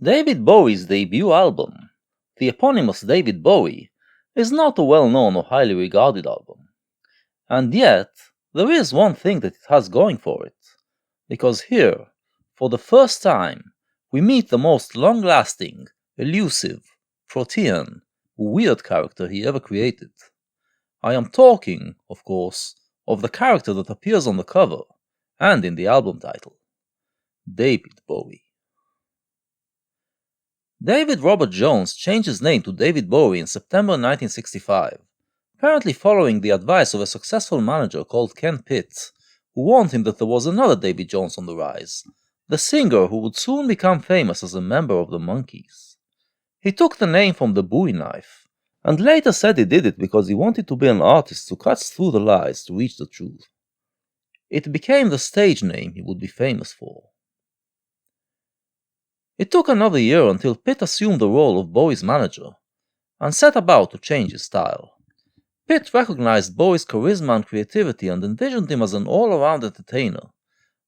David Bowie's debut album, the eponymous David Bowie, is not a well-known or highly regarded album. And yet, there is one thing that it has going for it, because here, for the first time, we meet the most long-lasting, elusive, protean, weird character he ever created. I am talking, of course, of the character that appears on the cover, and in the album title, David Bowie. David Robert Jones changed his name to David Bowie in September 1965, apparently following the advice of a successful manager called Ken Pitt, who warned him that there was another David Jones on the rise, the singer who would soon become famous as a member of the Monkees. He took the name from the Bowie knife, and later said he did it because he wanted to be an artist who cuts through the lies to reach the truth. It became the stage name he would be famous for. It took another year until Pitt assumed the role of Bowie's manager, and set about to change his style. Pitt recognized Bowie's charisma and creativity and envisioned him as an all-around entertainer,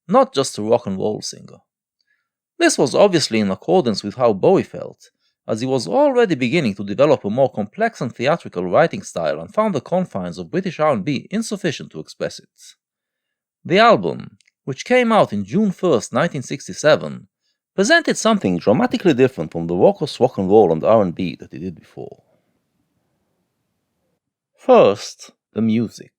not just a rock and roll singer. This was obviously in accordance with how Bowie felt, as he was already beginning to develop a more complex and theatrical writing style and found the confines of British R&B insufficient to express it. The album, which came out in June 1st, 1967, presented something dramatically different from the raucous rock and roll and R&B that he did before. First, the music.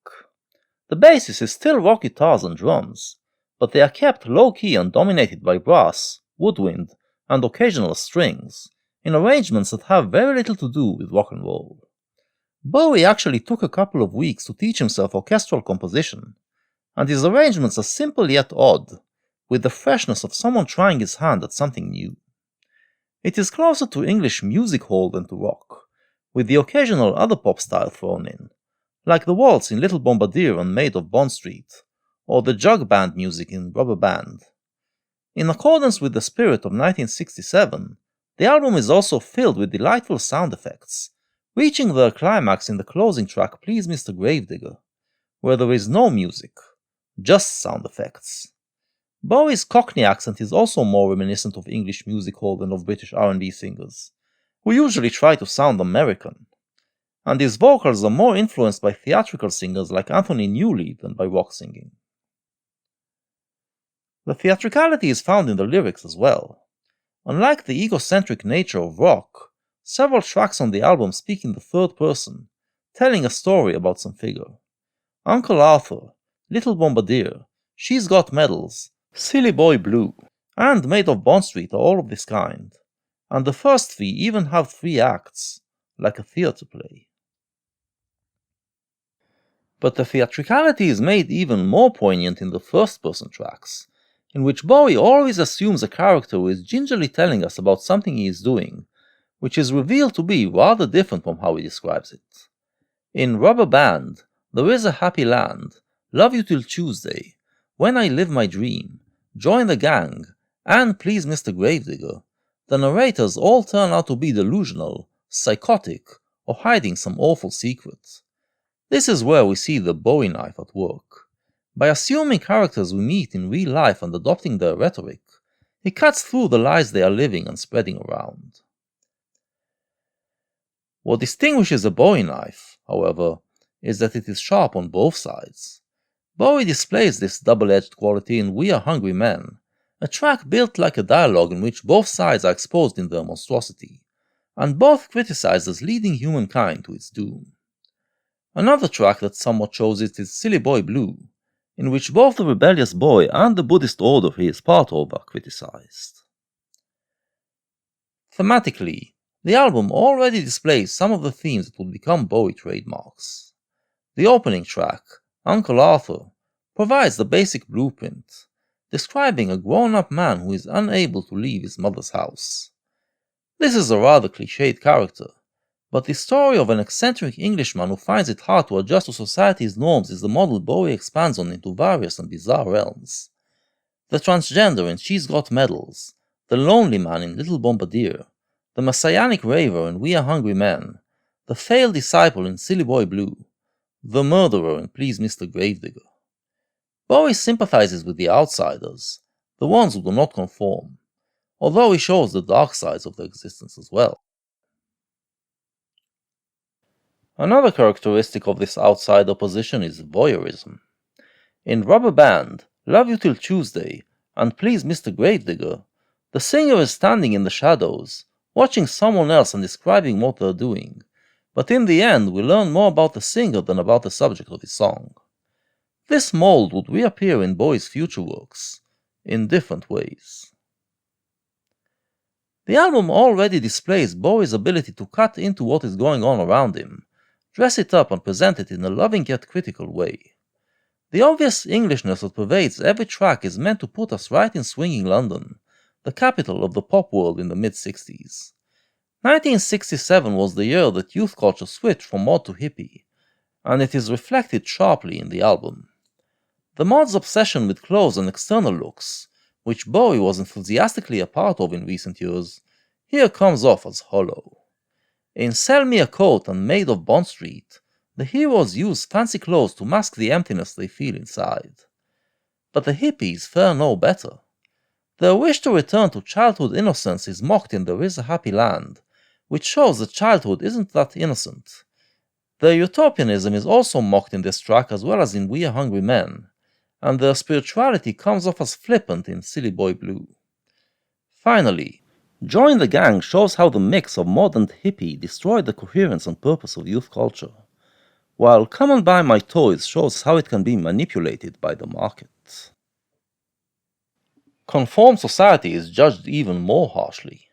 The basis is still rock guitars and drums, but they are kept low-key and dominated by brass, woodwind, and occasional strings, in arrangements that have very little to do with rock and roll. Bowie actually took a couple of weeks to teach himself orchestral composition, and his arrangements are simple yet odd, with the freshness of someone trying his hand at something new. It is closer to English music hall than to rock, with the occasional other pop style thrown in, like the waltz in Little Bombardier and Maid of Bond Street, or the jug band music in Rubber Band. In accordance with the spirit of 1967, the album is also filled with delightful sound effects, reaching their climax in the closing track Please Mr. Gravedigger, where there is no music, just sound effects. Bowie's Cockney accent is also more reminiscent of English music hall than of British R&B singers, who usually try to sound American, and his vocals are more influenced by theatrical singers like Anthony Newley than by rock singing. The theatricality is found in the lyrics as well. Unlike the egocentric nature of rock, several tracks on the album speak in the third person, telling a story about some figure. Uncle Arthur, Little Bombardier, She's Got Medals, Silly Boy Blue, and Maid of Bond Street are all of this kind, and the first three even have 3 acts, like a theatre play. But the theatricality is made even more poignant in the first-person tracks, in which Bowie always assumes a character who is gingerly telling us about something he is doing, which is revealed to be rather different from how he describes it. In Rubber Band, There Is a Happy Land, Love You Till Tuesday, When I Live My Dream, Join the Gang, and Please Mr. Gravedigger, the narrators all turn out to be delusional, psychotic, or hiding some awful secret. This is where we see the Bowie knife at work. By assuming characters we meet in real life and adopting their rhetoric, he cuts through the lies they are living and spreading around. What distinguishes a Bowie knife, however, is that it is sharp on both sides. Bowie displays this double-edged quality in We Are Hungry Men, a track built like a dialogue in which both sides are exposed in their monstrosity, and both criticizes leading humankind to its doom. Another track that somewhat shows it is Silly Boy Blue, in which both the rebellious boy and the Buddhist order he is part of are criticized. Thematically, the album already displays some of the themes that would become Bowie trademarks. The opening track, Uncle Arthur, provides the basic blueprint, describing a grown-up man who is unable to leave his mother's house. This is a rather cliched character, but the story of an eccentric Englishman who finds it hard to adjust to society's norms is the model Bowie expands on into various and bizarre realms. The transgender in She's Got Medals, the lonely man in Little Bombardier, the messianic raver in We Are Hungry Men, the failed disciple in Silly Boy Blue, the murderer in Please Mr. Gravedigger. Bowie sympathizes with the outsiders, the ones who do not conform, although he shows the dark sides of their existence as well. Another characteristic of this outsider position is voyeurism. In Rubber Band, Love You Till Tuesday, and Please Mr. Gravedigger, the singer is standing in the shadows, watching someone else and describing what they're doing, but in the end we learn more about the singer than about the subject of his song. This mold would reappear in Bowie's future works, in different ways. The album already displays Bowie's ability to cut into what is going on around him, dress it up and present it in a loving yet critical way. The obvious Englishness that pervades every track is meant to put us right in swinging London, the capital of the pop world in the mid-60s. 1967 was the year that youth culture switched from mod to hippie, and it is reflected sharply in the album. The mod's obsession with clothes and external looks, which Bowie was enthusiastically a part of in recent years, here comes off as hollow. In Sell Me a Coat and Maid of Bond Street, the heroes use fancy clothes to mask the emptiness they feel inside. But the hippies fare no better. Their wish to return to childhood innocence is mocked in There Is a Happy Land, which shows that childhood isn't that innocent. Their utopianism is also mocked in this track as well as in We Are Hungry Men, and their spirituality comes off as flippant in Silly Boy Blue. Finally, Join the Gang shows how the mix of mod and hippie destroyed the coherence and purpose of youth culture, while Come and Buy My Toys shows how it can be manipulated by the market. Conformed society is judged even more harshly.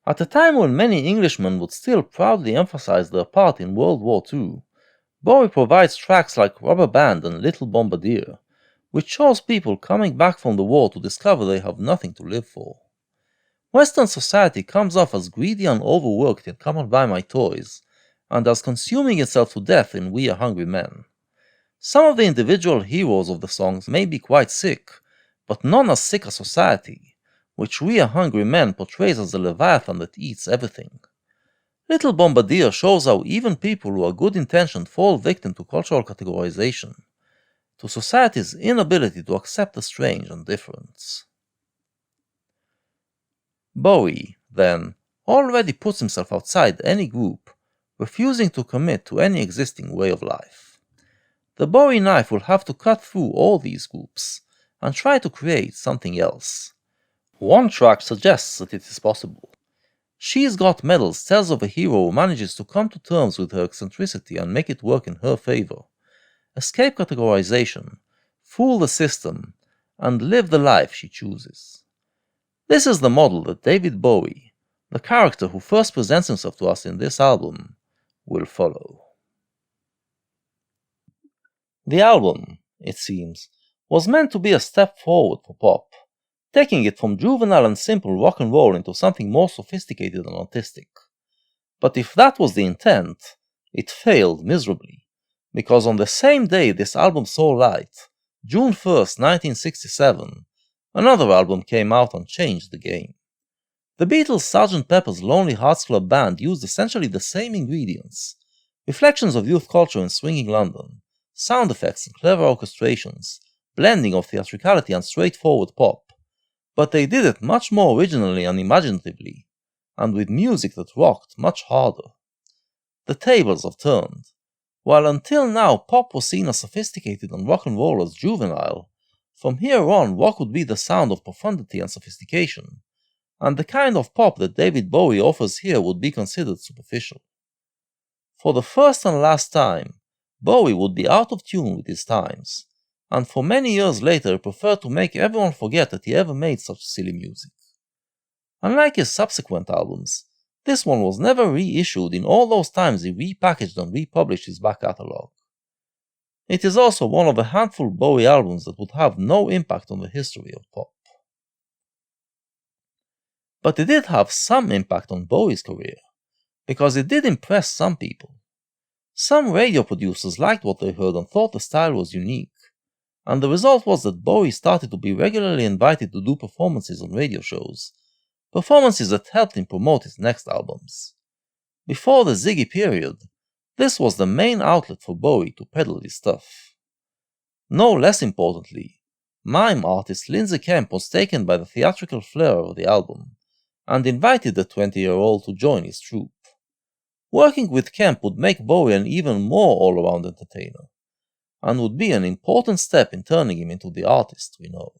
At a time when many Englishmen would still proudly emphasize their part in World War II, Bowie provides tracks like Rubber Band and Little Bombardier, which shows people coming back from the war to discover they have nothing to live for. Western society comes off as greedy and overworked in Come and Buy My Toys, and as consuming itself to death in We Are Hungry Men. Some of the individual heroes of the songs may be quite sick, but none as sick as society, which We Are Hungry Men portrays as a leviathan that eats everything. Little Bombardier shows how even people who are good-intentioned fall victim to cultural categorization, to society's inability to accept the strange and different. Bowie, then, already puts himself outside any group, refusing to commit to any existing way of life. The Bowie knife will have to cut through all these groups, and try to create something else. One track suggests that it is possible. She's Got Medals tells of a hero who manages to come to terms with her eccentricity and make it work in her favor, escape categorization, fool the system, and live the life she chooses. This is the model that David Bowie, the character who first presents himself to us in this album, will follow. The album, it seems, was meant to be a step forward for pop, taking it from juvenile and simple rock and roll into something more sophisticated and artistic. But if that was the intent, it failed miserably, because on the same day this album saw light, June 1st, 1967, another album came out and changed the game. The Beatles' Sgt. Pepper's Lonely Hearts Club Band used essentially the same ingredients, reflections of youth culture in swinging London, sound effects and clever orchestrations, blending of theatricality and straightforward pop, but they did it much more originally and imaginatively, and with music that rocked much harder. The tables have turned. While until now pop was seen as sophisticated and rock and roll as juvenile, from here on rock would be the sound of profundity and sophistication, and the kind of pop that David Bowie offers here would be considered superficial. For the first and last time, Bowie would be out of tune with his times, and for many years later preferred to make everyone forget that he ever made such silly music. Unlike his subsequent albums, this one was never reissued in all those times he repackaged and republished his back catalogue. It is also one of a handful Bowie albums that would have no impact on the history of pop. But it did have some impact on Bowie's career, because it did impress some people. Some radio producers liked what they heard and thought the style was unique, and the result was that Bowie started to be regularly invited to do performances on radio shows, performances that helped him promote his next albums. Before the Ziggy period, this was the main outlet for Bowie to peddle his stuff. No less importantly, Mime artist Lindsay Kemp was taken by the theatrical flair of the album, and invited the 20-year-old to join his troupe. Working with Kemp would make Bowie an even more all-around entertainer, and would be an important step in turning him into the artist we know.